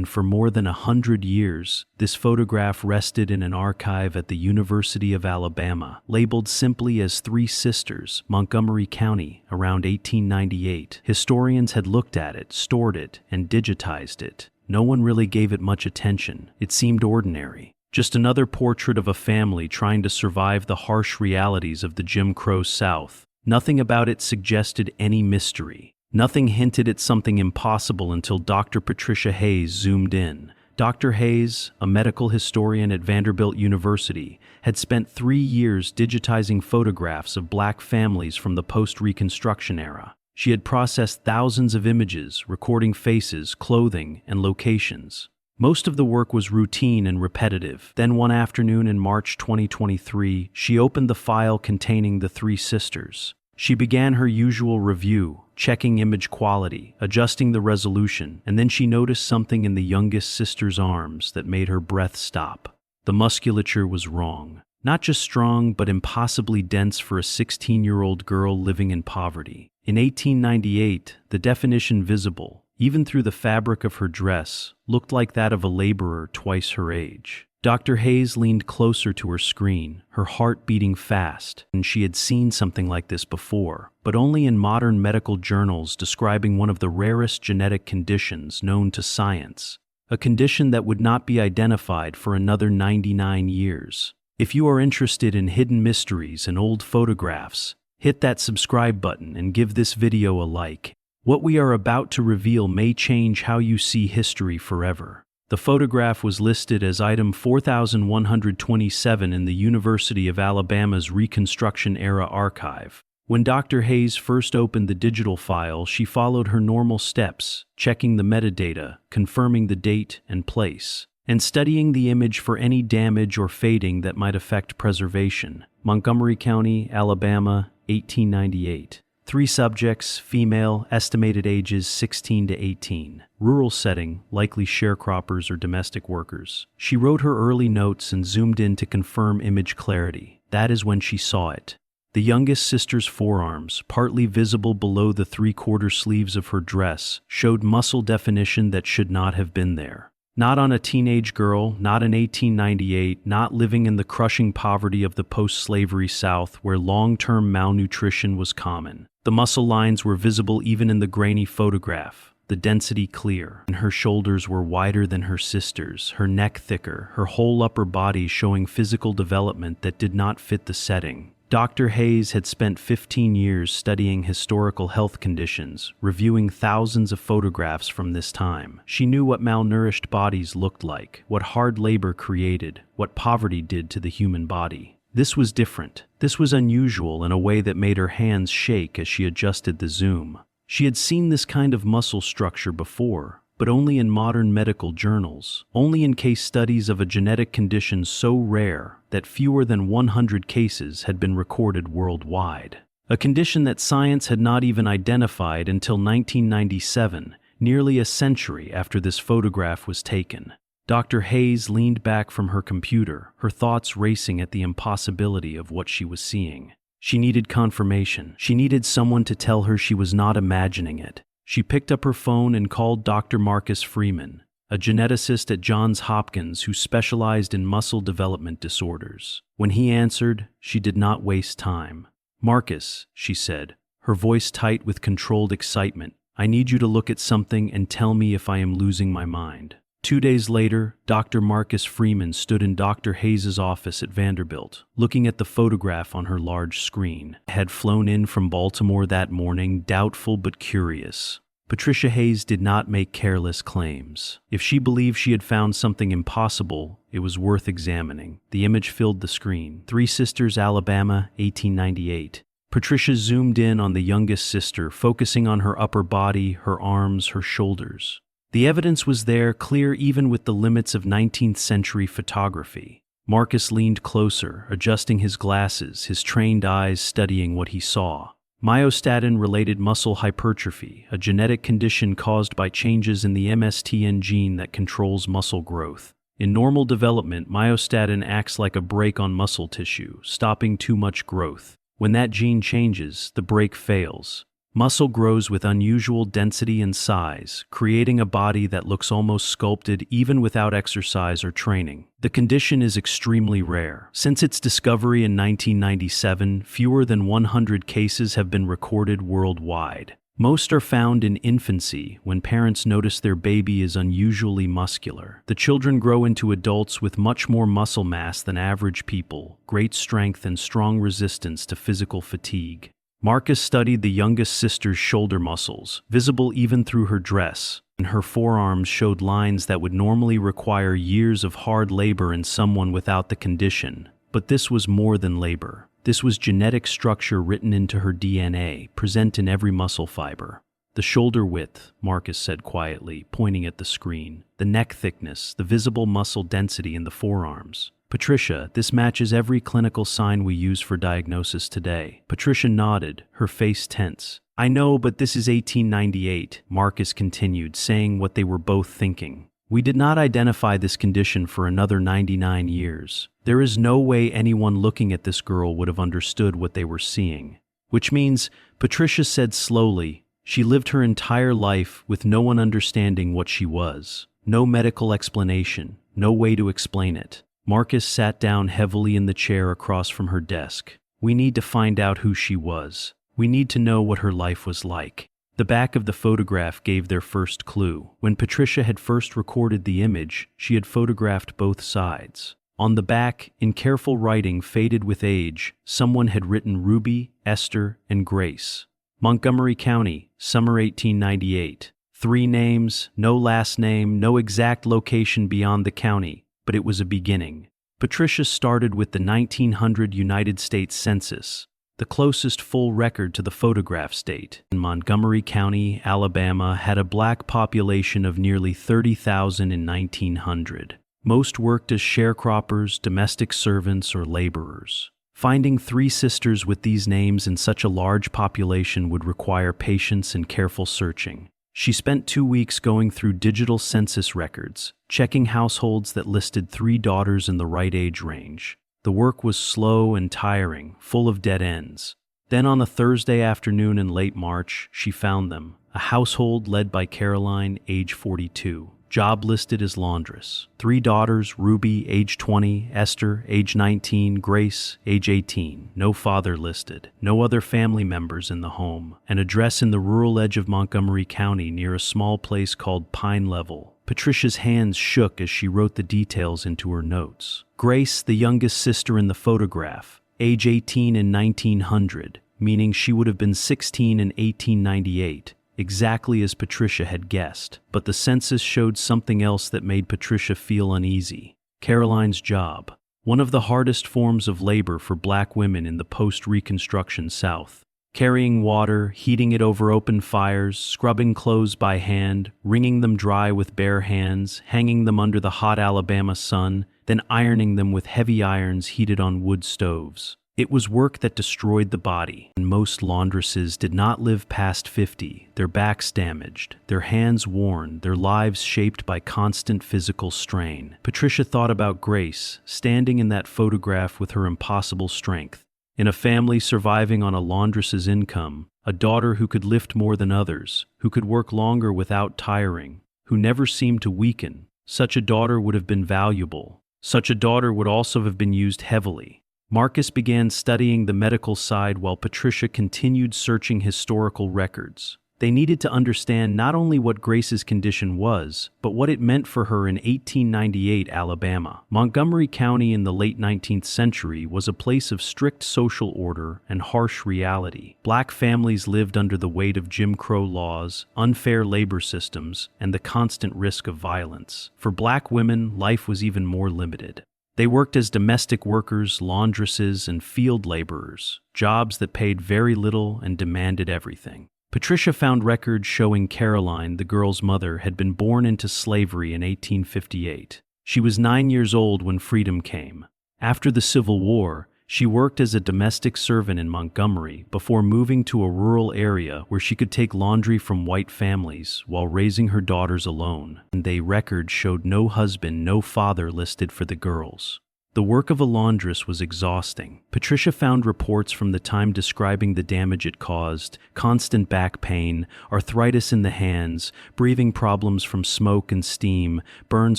and for more than 100 years, this photograph rested in an archive at the University of Alabama, labeled simply as Three Sisters, Montgomery County, around 1898. Historians had looked at it, stored it, and digitized it. No one really gave it much attention. It seemed ordinary. Just another portrait of a family trying to survive the harsh realities of the Jim Crow South. Nothing about it suggested any mystery. Nothing hinted at something impossible until Dr. Patricia Hayes zoomed in. Dr. Hayes, a medical historian at Vanderbilt University, had spent 3 years digitizing photographs of black families from the post-Reconstruction era. She had processed thousands of images, recording faces, clothing, and locations. Most of the work was routine and repetitive. Then one afternoon in March 2023, she opened the file containing the three sisters. She began her usual review, checking image quality, adjusting the resolution, and then she noticed something in the youngest sister's arms that made her breath stop. The musculature was wrong. Not just strong, but impossibly dense for a 16-year-old girl living in poverty. In 1898, the definition visible, even through the fabric of her dress, looked like that of a laborer twice her age. Dr. Hayes leaned closer to her screen, her heart beating fast, and she had seen something like this before, but only in modern medical journals describing one of the rarest genetic conditions known to science, a condition that would not be identified for another 99 years. If you are interested in hidden mysteries and old photographs, hit that subscribe button and give this video a like. What we are about to reveal may change how you see history forever. The photograph was listed as item 4127 in the University of Alabama's Reconstruction-era archive. When Dr. Hayes first opened the digital file, she followed her normal steps, checking the metadata, confirming the date and place, and studying the image for any damage or fading that might affect preservation. Montgomery County, Alabama, 1898. 3 subjects, female, estimated ages 16 to 18. Rural setting, likely sharecroppers or domestic workers. She wrote her early notes and zoomed in to confirm image clarity. That is when she saw it. The youngest sister's forearms, partly visible below the 3/4 sleeves of her dress, showed muscle definition that should not have been there. Not on a teenage girl, not in 1898, not living in the crushing poverty of the post-slavery South where long-term malnutrition was common. The muscle lines were visible even in the grainy photograph, the density clear, and her shoulders were wider than her sister's, her neck thicker, her whole upper body showing physical development that did not fit the setting. Dr. Hayes had spent 15 years studying historical health conditions, reviewing thousands of photographs from this time. She knew what malnourished bodies looked like, what hard labor created, what poverty did to the human body. This was different. This was unusual in a way that made her hands shake as she adjusted the zoom. She had seen this kind of muscle structure before, but only in modern medical journals, only in case studies of a genetic condition so rare that fewer than 100 cases had been recorded worldwide. A condition that science had not even identified until 1997, nearly a century after this photograph was taken. Dr. Hayes leaned back from her computer, her thoughts racing at the impossibility of what she was seeing. She needed confirmation. She needed someone to tell her she was not imagining it. She picked up her phone and called Dr. Marcus Freeman, a geneticist at Johns Hopkins who specialized in muscle development disorders. When he answered, she did not waste time. "Marcus," she said, her voice tight with controlled excitement, "I need you to look at something and tell me if I am losing my mind." 2 days later, Dr. Marcus Freeman stood in Dr. Hayes' office at Vanderbilt, looking at the photograph on her large screen. Had flown in from Baltimore that morning, doubtful but curious. Patricia Hayes did not make careless claims. If she believed she had found something impossible, it was worth examining. The image filled the screen. Three Sisters, Alabama, 1898. Patricia zoomed in on the youngest sister, focusing on her upper body, her arms, her shoulders. The evidence was there, clear even with the limits of 19th century photography. Marcus leaned closer, adjusting his glasses, his trained eyes studying what he saw. Myostatin-related muscle hypertrophy, a genetic condition caused by changes in the MSTN gene that controls muscle growth. In normal development, myostatin acts like a brake on muscle tissue, stopping too much growth. When that gene changes, the brake fails. Muscle grows with unusual density and size, creating a body that looks almost sculpted even without exercise or training. The condition is extremely rare. Since its discovery in 1997, fewer than 100 cases have been recorded worldwide. Most are found in infancy, when parents notice their baby is unusually muscular. The children grow into adults with much more muscle mass than average people, great strength and strong resistance to physical fatigue. Marcus studied the youngest sister's shoulder muscles, visible even through her dress, and her forearms showed lines that would normally require years of hard labor in someone without the condition. But this was more than labor. This was genetic structure written into her DNA, present in every muscle fiber. The shoulder width, Marcus said quietly, pointing at the screen. The neck thickness, the visible muscle density in the forearms. Patricia, this matches every clinical sign we use for diagnosis today. Patricia nodded, her face tense. I know, but this is 1898, Marcus continued, saying what they were both thinking. We did not identify this condition for another 99 years. There is no way anyone looking at this girl would have understood what they were seeing. Which means, Patricia said slowly, she lived her entire life with no one understanding what she was. No medical explanation, no way to explain it. Marcus sat down heavily in the chair across from her desk. We need to find out who she was. We need to know what her life was like. The back of the photograph gave their first clue. When Patricia had first recorded the image, she had photographed both sides. On the back, in careful writing faded with age, someone had written Ruby, Esther, and Grace. Montgomery County, summer 1898. 3 names, no last name, no exact location beyond the county. But it was a beginning. Patricia started with the 1900 United States Census, the closest full record to the photograph state. Montgomery County, Alabama, had a black population of nearly 30,000 in 1900. Most worked as sharecroppers, domestic servants, or laborers. Finding 3 sisters with these names in such a large population would require patience and careful searching. She spent 2 weeks going through digital census records, checking households that listed 3 daughters in the right age range. The work was slow and tiring, full of dead ends. Then on a Thursday afternoon in late March, she found them. A household led by Caroline, age 42. Job listed as laundress. 3 daughters, Ruby, age 20, Esther, age 19, Grace, age 18. No father listed. No other family members in the home. An address in the rural edge of Montgomery County near a small place called Pine Level. Patricia's hands shook as she wrote the details into her notes. Grace, the youngest sister in the photograph, age 18 in 1900, meaning she would have been 16 in 1898. Exactly as Patricia had guessed, but the census showed something else that made Patricia feel uneasy. Caroline's job, one of the hardest forms of labor for black women in the post-Reconstruction South. Carrying water, heating it over open fires, scrubbing clothes by hand, wringing them dry with bare hands, hanging them under the hot Alabama sun, then ironing them with heavy irons heated on wood stoves. It was work that destroyed the body, and most laundresses did not live past 50, their backs damaged, their hands worn, their lives shaped by constant physical strain. Patricia thought about Grace, standing in that photograph with her impossible strength. In a family surviving on a laundress's income, a daughter who could lift more than others, who could work longer without tiring, who never seemed to weaken, such a daughter would have been valuable. Such a daughter would also have been used heavily. Marcus began studying the medical side while Patricia continued searching historical records. They needed to understand not only what Grace's condition was, but what it meant for her in 1898 Alabama. Montgomery County in the late 19th century was a place of strict social order and harsh reality. Black families lived under the weight of Jim Crow laws, unfair labor systems, and the constant risk of violence. For black women, life was even more limited. They worked as domestic workers, laundresses, and field laborers, jobs that paid very little and demanded everything. Patricia found records showing Caroline, the girl's mother, had been born into slavery in 1858. She was 9 years old when freedom came. After the Civil War, she worked as a domestic servant in Montgomery before moving to a rural area where she could take laundry from white families while raising her daughters alone. And records showed no husband, no father listed for the girls. The work of a laundress was exhausting. Patricia found reports from the time describing the damage it caused: constant back pain, arthritis in the hands, breathing problems from smoke and steam, burns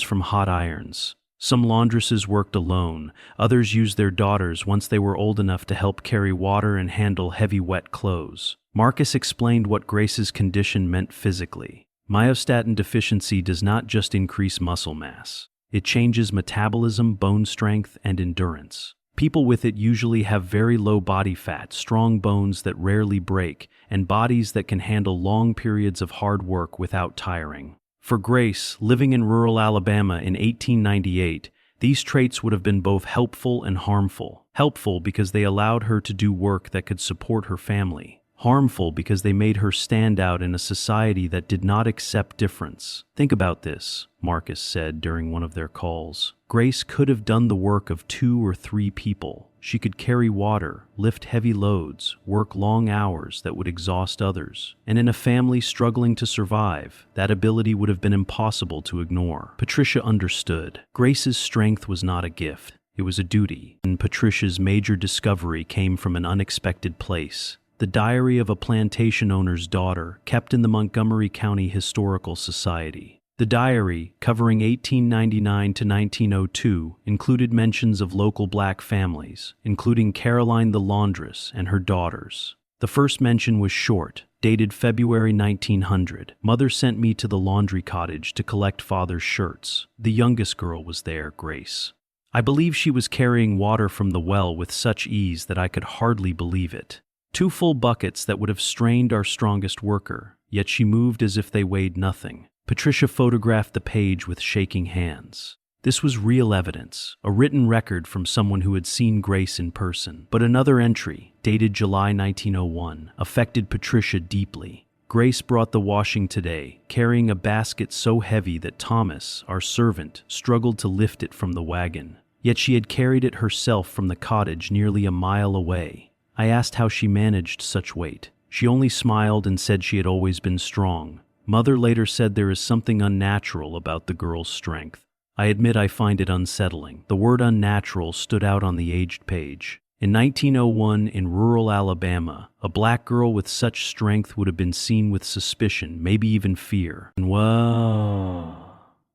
from hot irons. Some laundresses worked alone. Others used their daughters once they were old enough to help carry water and handle heavy wet clothes. Marcus explained what Grace's condition meant physically. Myostatin deficiency does not just increase muscle mass. It changes metabolism, bone strength, and endurance. People with it usually have very low body fat, strong bones that rarely break, and bodies that can handle long periods of hard work without tiring. For Grace, living in rural Alabama in 1898, these traits would have been both helpful and harmful. Helpful because they allowed her to do work that could support her family. Harmful because they made her stand out in a society that did not accept difference. "Think about this," Marcus said during one of their calls. Grace could have done the work of 2 or 3 people. She could carry water, lift heavy loads, work long hours that would exhaust others. And in a family struggling to survive, that ability would have been impossible to ignore. Patricia understood. Grace's strength was not a gift. It was a duty. And Patricia's major discovery came from an unexpected place: the diary of a plantation owner's daughter, kept in the Montgomery County Historical Society. The diary, covering 1899 to 1902, included mentions of local black families, including Caroline the laundress and her daughters. The first mention was short, dated February 1900. "Mother sent me to the laundry cottage to collect father's shirts. The youngest girl was there, Grace. I believe she was carrying water from the well with such ease that I could hardly believe it. 2 full buckets that would have strained our strongest worker, yet she moved as if they weighed nothing." Patricia photographed the page with shaking hands. This was real evidence, a written record from someone who had seen Grace in person. But another entry, dated July 1901, affected Patricia deeply. "Grace brought the washing today, carrying a basket so heavy that Thomas, our servant, struggled to lift it from the wagon. Yet she had carried it herself from the cottage nearly a mile away. I asked how she managed such weight. She only smiled and said she had always been strong. Mother later said there is something unnatural about the girl's strength. I admit I find it unsettling." The word unnatural stood out on the aged page. In 1901, in rural Alabama, a black girl with such strength would have been seen with suspicion, maybe even fear. And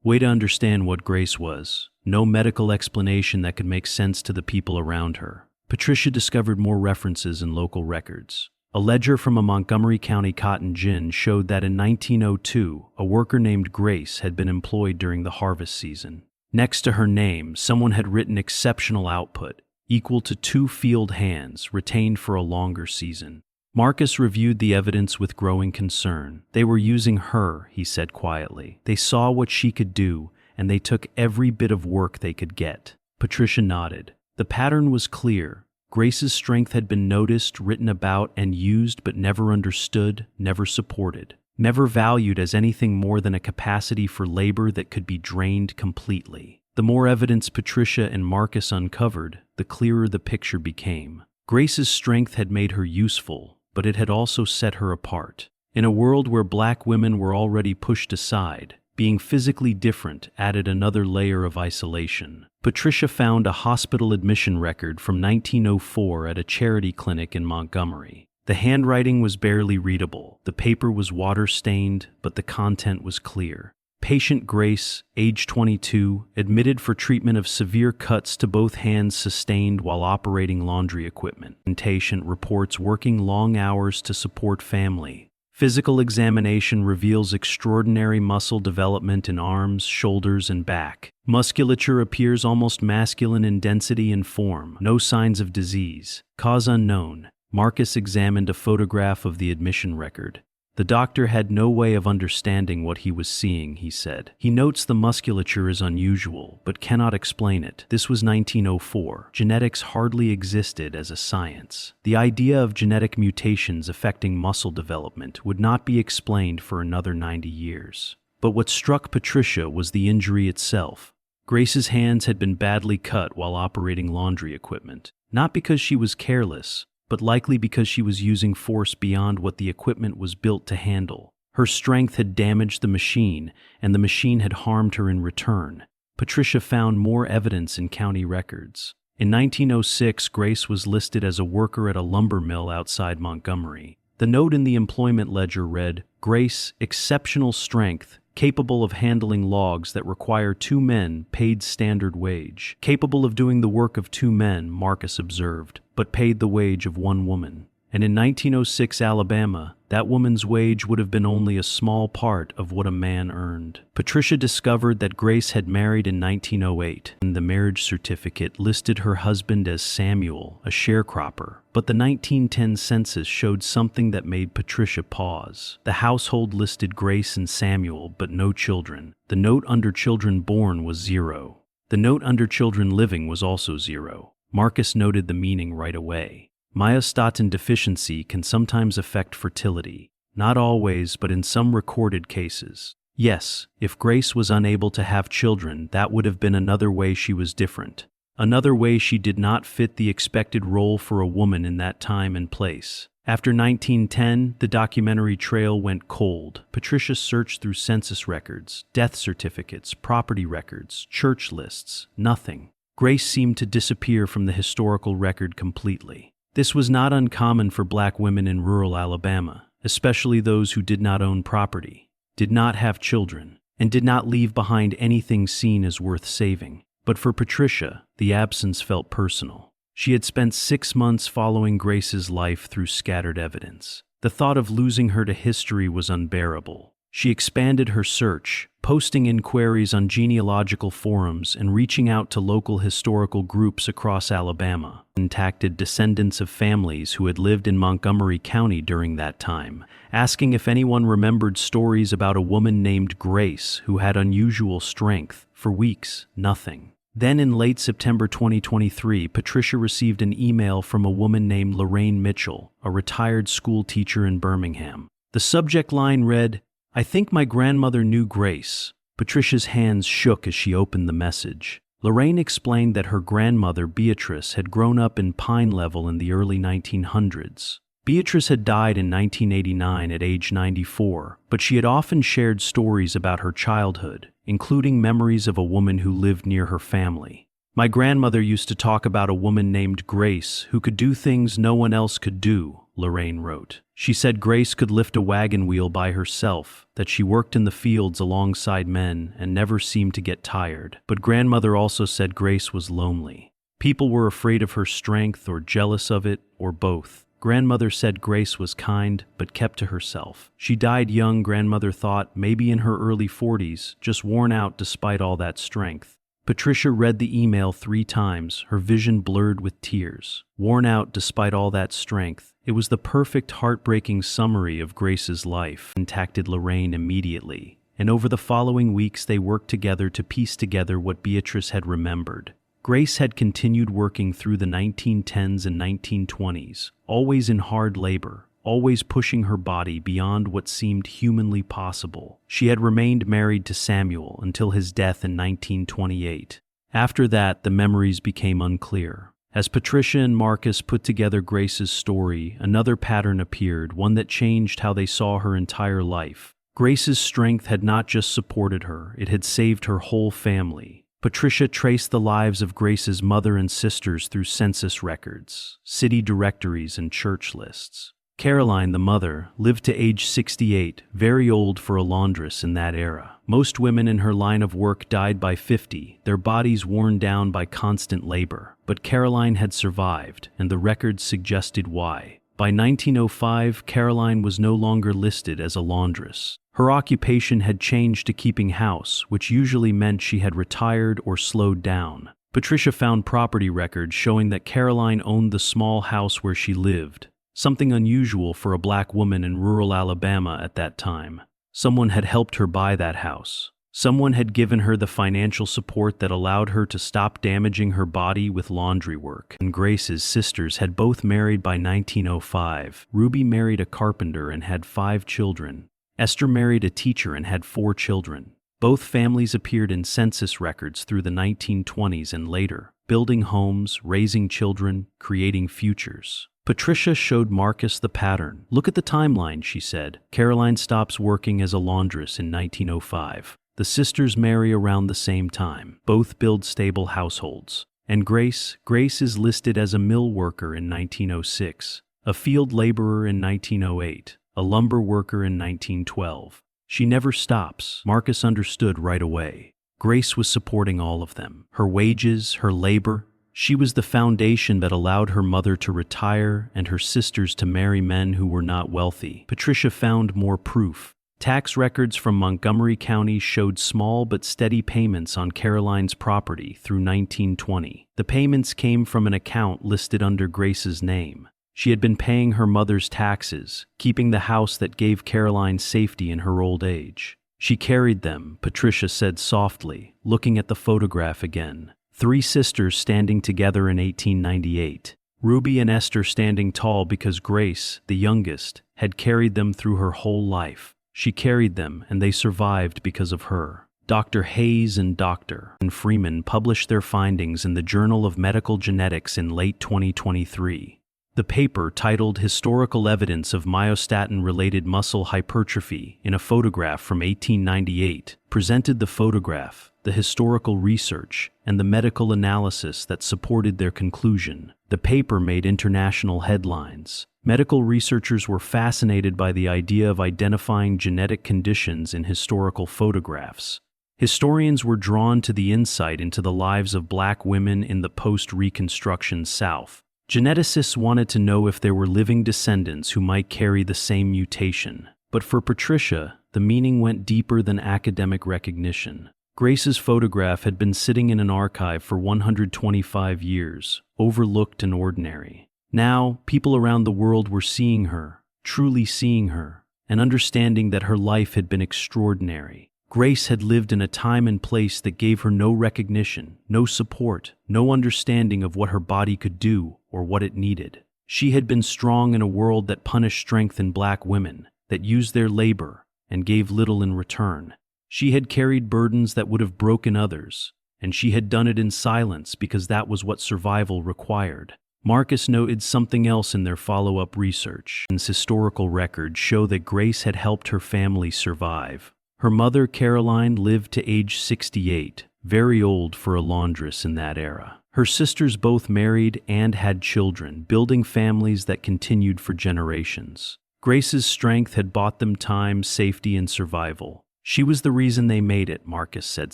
way to understand what Grace was. No medical explanation that could make sense to the people around her. Patricia discovered more references in local records. A ledger from a Montgomery County cotton gin showed that in 1902, a worker named Grace had been employed during the harvest season. Next to her name, someone had written exceptional output, equal to 2 field hands, retained for a longer season. Marcus reviewed the evidence with growing concern. "They were using her," he said quietly. "They saw what she could do, and they took every bit of work they could get." Patricia nodded. The pattern was clear. Grace's strength had been noticed, written about, and used, but never understood, never supported, never valued as anything more than a capacity for labor that could be drained completely. The more evidence Patricia and Marcus uncovered, the clearer the picture became. Grace's strength had made her useful, but it had also set her apart. In a world where black women were already pushed aside, being physically different added another layer of isolation. Patricia found a hospital admission record from 1904 at a charity clinic in Montgomery. The handwriting was barely readable. The paper was water-stained, but the content was clear. Patient Grace, age 22, admitted for treatment of severe cuts to both hands sustained while operating laundry equipment. Patient reports working long hours to support family. Physical examination reveals extraordinary muscle development in arms, shoulders, and back. Musculature appears almost masculine in density and form. No signs of disease. Cause unknown. Marcus examined a photograph of the admission record. The doctor had no way of understanding what he was seeing, he said. He notes the musculature is unusual, but cannot explain it. This was 1904. Genetics hardly existed as a science. The idea of genetic mutations affecting muscle development would not be explained for another 90 years. But what struck Patricia was the injury itself. Grace's hands had been badly cut while operating laundry equipment, not because she was careless, but likely because she was using force beyond what the equipment was built to handle. Her strength had damaged the machine, and the machine had harmed her in return. Patricia found more evidence in county records. In 1906, Grace was listed as a worker at a lumber mill outside Montgomery. The note in the employment ledger read, "Grace, exceptional strength, capable of handling logs that require 2 men, paid standard wage." Capable of doing the work of 2 men, Marcus observed, but paid the wage of 1 woman. And in 1906 Alabama, that woman's wage would have been only a small part of what a man earned. Patricia discovered that Grace had married in 1908, and the marriage certificate listed her husband as Samuel, a sharecropper. But the 1910 census showed something that made Patricia pause. The household listed Grace and Samuel, but no children. The note under children born was 0. The note under children living was also 0. Marcus noted the meaning right away. Myostatin deficiency can sometimes affect fertility. Not always, but in some recorded cases. Yes, if Grace was unable to have children, that would have been another way she was different. Another way she did not fit the expected role for a woman in that time and place. After 1910, the documentary trail went cold. Patricia searched through census records, death certificates, property records, church lists. Nothing. Grace seemed to disappear from the historical record completely. This was not uncommon for black women in rural Alabama, especially those who did not own property, did not have children, and did not leave behind anything seen as worth saving. But for Patricia, the absence felt personal. She had spent 6 months following Grace's life through scattered evidence. The thought of losing her to history was unbearable. She expanded her search, posting inquiries on genealogical forums and reaching out to local historical groups across Alabama, contacted descendants of families who had lived in Montgomery County during that time, asking if anyone remembered stories about a woman named Grace who had unusual strength. For weeks, nothing. Then in late September 2023, Patricia received an email from a woman named Lorraine Mitchell, a retired school teacher in Birmingham. The subject line read, "I think my grandmother knew Grace." Patricia's hands shook as she opened the message. Lorraine explained that her grandmother, Beatrice, had grown up in Pine Level in the early 1900s. Beatrice had died in 1989 at age 94, but she had often shared stories about her childhood, including memories of a woman who lived near her family. "My grandmother used to talk about a woman named Grace who could do things no one else could do," Lorraine wrote. She said Grace could lift a wagon wheel by herself, that she worked in the fields alongside men and never seemed to get tired. But grandmother also said Grace was lonely. People were afraid of her strength or jealous of it, or both. Grandmother said Grace was kind, but kept to herself. She died young, grandmother thought, maybe in her early 40s, just worn out despite all that strength. Patricia read the email 3 times, her vision blurred with tears. Worn out despite all that strength. It was the perfect heartbreaking summary of Grace's life, contacted Lorraine immediately. And over the following weeks they worked together to piece together what Beatrice had remembered. Grace had continued working through the 1910s and 1920s, always in hard labor, always pushing her body beyond what seemed humanly possible. She had remained married to Samuel until his death in 1928. After that, the memories became unclear. As Patricia and Marcus put together Grace's story, another pattern appeared, one that changed how they saw her entire life. Grace's strength had not just supported her, it had saved her whole family. Patricia traced the lives of Grace's mother and sisters through census records, city directories, and church lists. Caroline, the mother, lived to age 68, very old for a laundress in that era. Most women in her line of work died by 50, their bodies worn down by constant labor. But Caroline had survived, and the records suggested why. By 1905, Caroline was no longer listed as a laundress. Her occupation had changed to keeping house, which usually meant she had retired or slowed down. Patricia found property records showing that Caroline owned the small house where she lived, something unusual for a black woman in rural Alabama at that time. Someone had helped her buy that house. Someone had given her the financial support that allowed her to stop damaging her body with laundry work. And Grace's sisters had both married by 1905. Ruby married a carpenter and had 5 children. Esther married a teacher and had 4 children. Both families appeared in census records through the 1920s and later, building homes, raising children, creating futures. Patricia showed Marcus the pattern. "Look at the timeline," she said. Caroline stops working as a laundress in 1905. The sisters marry around the same time. Both build stable households. And Grace is listed as a mill worker in 1906, a field laborer in 1908, a lumber worker in 1912. She never stops. Marcus understood right away. Grace was supporting all of them. Her wages, her labor. She was the foundation that allowed her mother to retire and her sisters to marry men who were not wealthy. Patricia found more proof. Tax records from Montgomery County showed small but steady payments on Caroline's property through 1920. The payments came from an account listed under Grace's name. She had been paying her mother's taxes, keeping the house that gave Caroline safety in her old age. She carried them, Patricia said softly, looking at the photograph again. 3 sisters standing together in 1898. Ruby and Esther standing tall because Grace, the youngest, had carried them through her whole life. She carried them, and they survived because of her. Dr. Hayes and Dr. Freeman published their findings in the Journal of Medical Genetics in late 2023. The paper, titled Historical Evidence of Myostatin-Related Muscle Hypertrophy in a Photograph from 1898, presented the photograph, the historical research, and the medical analysis that supported their conclusion. The paper made international headlines. Medical researchers were fascinated by the idea of identifying genetic conditions in historical photographs. Historians were drawn to the insight into the lives of Black women in the post-Reconstruction South. Geneticists wanted to know if there were living descendants who might carry the same mutation. But for Patricia, the meaning went deeper than academic recognition. Grace's photograph had been sitting in an archive for 125 years, overlooked and ordinary. Now, people around the world were seeing her, truly seeing her, and understanding that her life had been extraordinary. Grace had lived in a time and place that gave her no recognition, no support, no understanding of what her body could do or what it needed. She had been strong in a world that punished strength in Black women, that used their labor and gave little in return. She had carried burdens that would have broken others, and she had done it in silence because that was what survival required. Marcus noted something else in their follow-up research. Historical records show that Grace had helped her family survive. Her mother, Caroline, lived to age 68, very old for a laundress in that era. Her sisters both married and had children, building families that continued for generations. Grace's strength had bought them time, safety, and survival. She was the reason they made it, Marcus said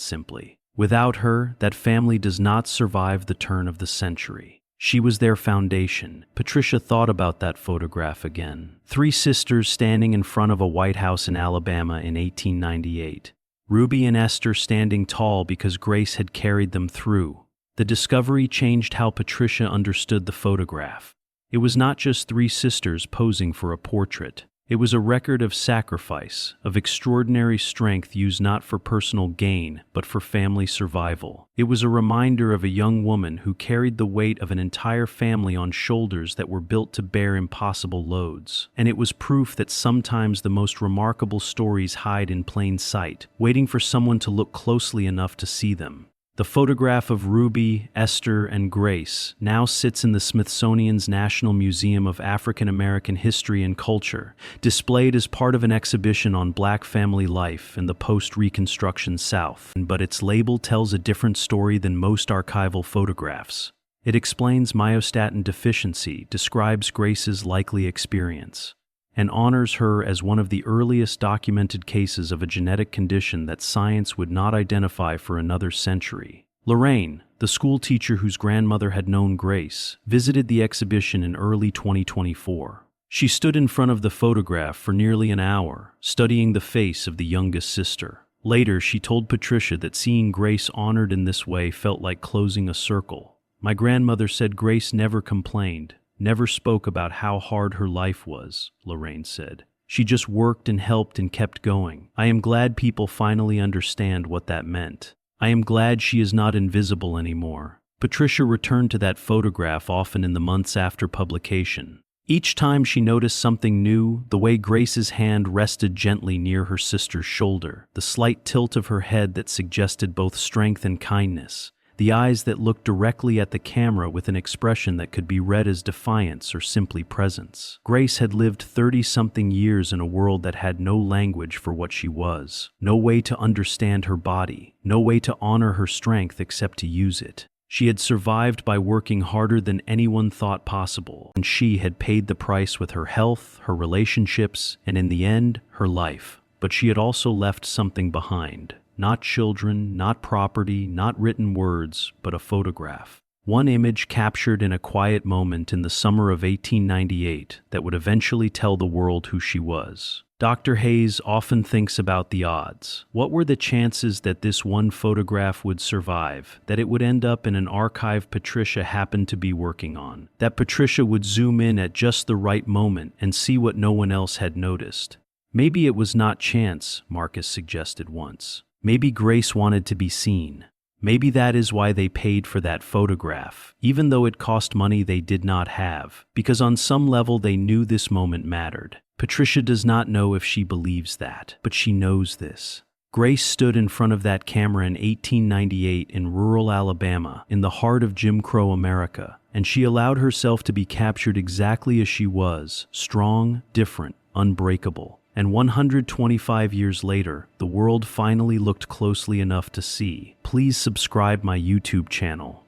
simply. Without her, that family does not survive the turn of the century. She was their foundation. Patricia thought about that photograph again. 3 sisters standing in front of a White House in Alabama in 1898. Ruby and Esther standing tall because Grace had carried them through. The discovery changed how Patricia understood the photograph. It was not just 3 sisters posing for a portrait. It was a record of sacrifice, of extraordinary strength used not for personal gain, but for family survival. It was a reminder of a young woman who carried the weight of an entire family on shoulders that were built to bear impossible loads. And it was proof that sometimes the most remarkable stories hide in plain sight, waiting for someone to look closely enough to see them. The photograph of Ruby, Esther, and Grace now sits in the Smithsonian's National Museum of African American History and Culture, displayed as part of an exhibition on Black family life in the post-Reconstruction South. But its label tells a different story than most archival photographs. It explains myostatin deficiency, describes Grace's likely experience, and honors her as one of the earliest documented cases of a genetic condition that science would not identify for another century. Lorraine, the school teacher whose grandmother had known Grace, visited the exhibition in early 2024. She stood in front of the photograph for nearly an hour, studying the face of the youngest sister. Later, she told Patricia that seeing Grace honored in this way felt like closing a circle. "My grandmother said Grace never complained, never spoke about how hard her life was," Lorraine said. "She just worked and helped and kept going. I am glad people finally understand what that meant. I am glad she is not invisible anymore." Patricia returned to that photograph often in the months after publication. Each time she noticed something new, the way Grace's hand rested gently near her sister's shoulder, the slight tilt of her head that suggested both strength and kindness, the eyes that looked directly at the camera with an expression that could be read as defiance or simply presence. Grace had lived 30-something years in a world that had no language for what she was, no way to understand her body, no way to honor her strength except to use it. She had survived by working harder than anyone thought possible, and she had paid the price with her health, her relationships, and in the end, her life. But she had also left something behind. Not children, not property, not written words, but a photograph. One image captured in a quiet moment in the summer of 1898 that would eventually tell the world who she was. Dr. Hayes often thinks about the odds. What were the chances that this one photograph would survive, that it would end up in an archive Patricia happened to be working on, that Patricia would zoom in at just the right moment and see what no one else had noticed? Maybe it was not chance, Marcus suggested once. Maybe Grace wanted to be seen. Maybe that is why they paid for that photograph, even though it cost money they did not have, because on some level they knew this moment mattered. Patricia does not know if she believes that, but she knows this. Grace stood in front of that camera in 1898 in rural Alabama, in the heart of Jim Crow America, and she allowed herself to be captured exactly as she was, strong, different, unbreakable. And 125 years later, the world finally looked closely enough to see. Please subscribe my YouTube channel.